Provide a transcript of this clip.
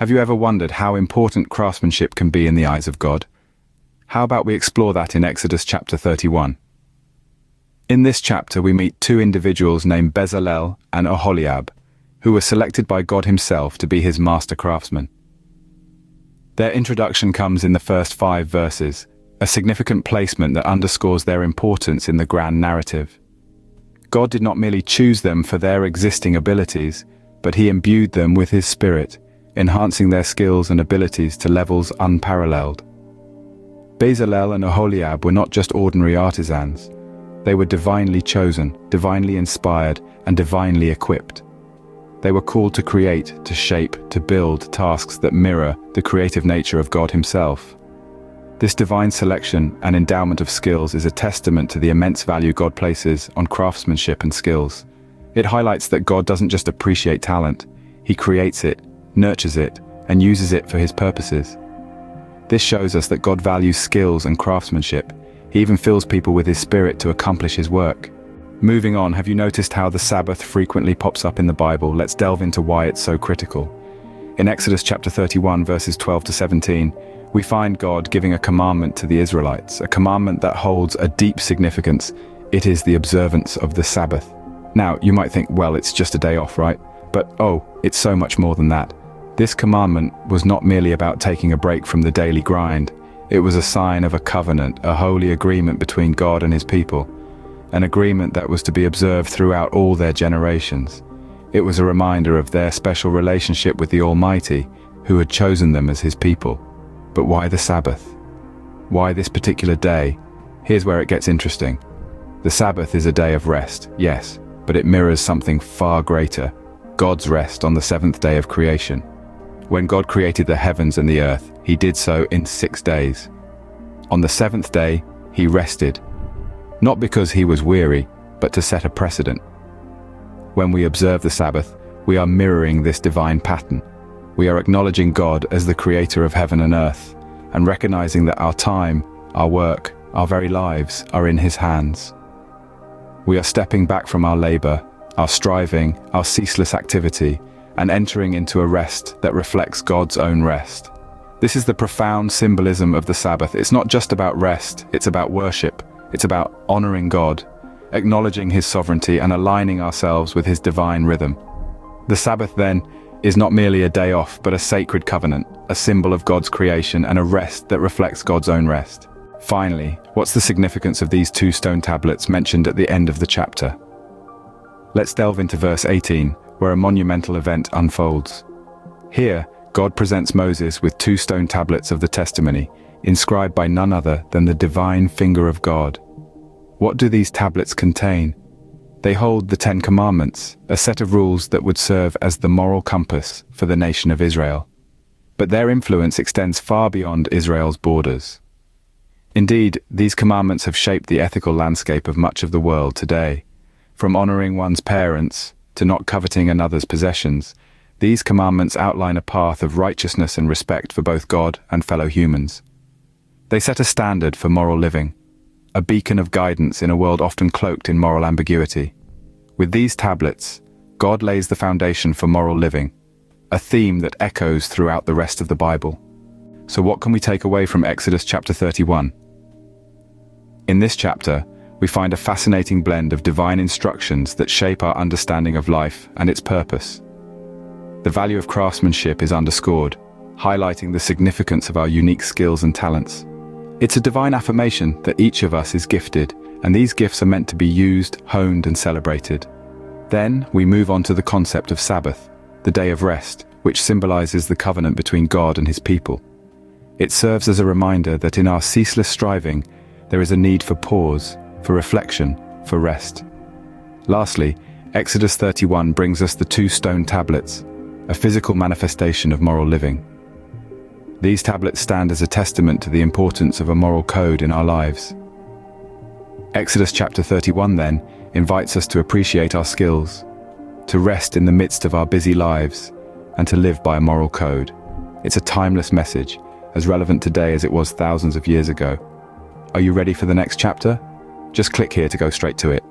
Have you ever wondered how important craftsmanship can be in the eyes of God? How about we explore that in Exodus chapter 31? In this chapter we meet two individuals named Bezalel and Oholiab, who were selected by God himself to be his master craftsmen. Their introduction comes in the first 5 verses, a significant placement that underscores their importance in the grand narrative. God did not merely choose them for their existing abilities, but he imbued them with his spirit, enhancing their skills and abilities to levels unparalleled. Bezalel and Oholiab were not just ordinary artisans. They were divinely chosen, divinely inspired, and divinely equipped. They were called to create, to shape, to build tasks that mirror the creative nature of God himself. This divine selection and endowment of skills is a testament to the immense value God places on craftsmanship and skills. It highlights that God doesn't just appreciate talent, he creates it, nurtures it, and uses it for his purposes. This shows us that God values skills and craftsmanship. He even fills people with his spirit to accomplish his work. Moving on, have you noticed how the Sabbath frequently pops up in the Bible? Let's delve into why it's so critical. In Exodus chapter 31, verses 12 to 17, we find God giving a commandment to the Israelites, a commandment that holds a deep significance. It is the observance of the Sabbath. Now, you might think, well, it's just a day off, right? But it's so much more than that. This commandment was not merely about taking a break from the daily grind. It was a sign of a covenant, a holy agreement between God and his people, an agreement that was to be observed throughout all their generations. It was a reminder of their special relationship with the Almighty, who had chosen them as his people. But why the Sabbath? Why this particular day? Here's where it gets interesting. The Sabbath is a day of rest, yes, but it mirrors something far greater, God's rest on the 7th day of creation. When God created the heavens and the earth, he did so in 6 days. On the 7th day, he rested, not because he was weary, but to set a precedent. When we observe the Sabbath, we are mirroring this divine pattern. We are acknowledging God as the creator of heaven and earth, and recognizing that our time, our work, our very lives are in his hands. We are stepping back from our labor, our striving, our ceaseless activity, and entering into a rest that reflects God's own rest. This is the profound symbolism of the Sabbath. It's not just about rest, it's about worship. It's about honoring God, acknowledging his sovereignty and aligning ourselves with his divine rhythm. The Sabbath, then, is not merely a day off, but a sacred covenant, a symbol of God's creation and a rest that reflects God's own rest. Finally, what's the significance of these 2 stone tablets mentioned at the end of the chapter? Let's delve into verse 18, where a monumental event unfolds. Here, God presents Moses with 2 stone tablets of the testimony, inscribed by none other than the divine finger of God. What do these tablets contain? They hold the 10 Commandments, a set of rules that would serve as the moral compass for the nation of Israel. But their influence extends far beyond Israel's borders. Indeed, these commandments have shaped the ethical landscape of much of the world today. From honoring one's parents to not coveting another's possessions, these commandments outline a path of righteousness and respect for both God and fellow humans. They set a standard for moral living, a beacon of guidance in a world often cloaked in moral ambiguity. With these tablets, God lays the foundation for moral living, a theme that echoes throughout the rest of the Bible. So what can we take away from Exodus chapter 31? In this chapter, we find a fascinating blend of divine instructions that shape our understanding of life and its purpose. The value of craftsmanship is underscored, highlighting the significance of our unique skills and talents. It's a divine affirmation that each of us is gifted, and these gifts are meant to be used, honed, and celebrated. Then we move on to the concept of Sabbath, the day of rest, which symbolizes the covenant between God and his people. It serves as a reminder that in our ceaseless striving, there is a need for pause, for reflection, for rest. Lastly, Exodus 31 brings us the 2 stone tablets, a physical manifestation of moral living. These tablets stand as a testament to the importance of a moral code in our lives. Exodus chapter 31 then invites us to appreciate our skills, to rest in the midst of our busy lives, and to live by a moral code. It's a timeless message, as relevant today as it was thousands of years ago. Are you ready for the next chapter? Just click here to go straight to it.